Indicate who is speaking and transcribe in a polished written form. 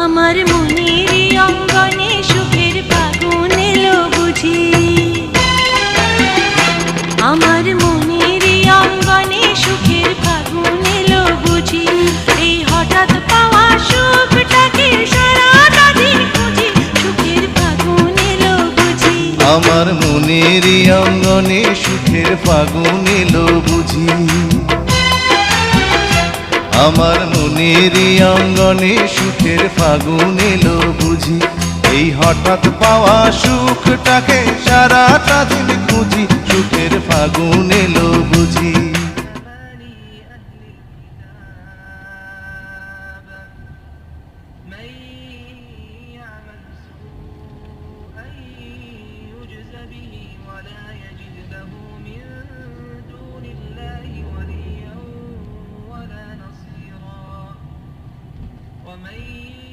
Speaker 1: আমার মনেরই অঙ্গনে সুখের ফাগুন এলো বুঝি, আমার মনেরই অঙ্গনে সুখের ফাগুন এলো বুঝি। এই হঠাৎ পাওয়া সুখটাকে সারাটা দিন খুঁজি, সুখের ফাগুন এলো বুঝি।
Speaker 2: আমার মনেরই অঙ্গনে সুখের ফাগুন এলো বুঝি, আমার মনেরই অঙ্গনে সুখের ফাগুন এলো বুঝি। এই হঠাৎ পাওয়া সুখটাকে সারাটা দিন খুঁজি, সুখের ফাগুন এলো বুঝি।
Speaker 3: ومن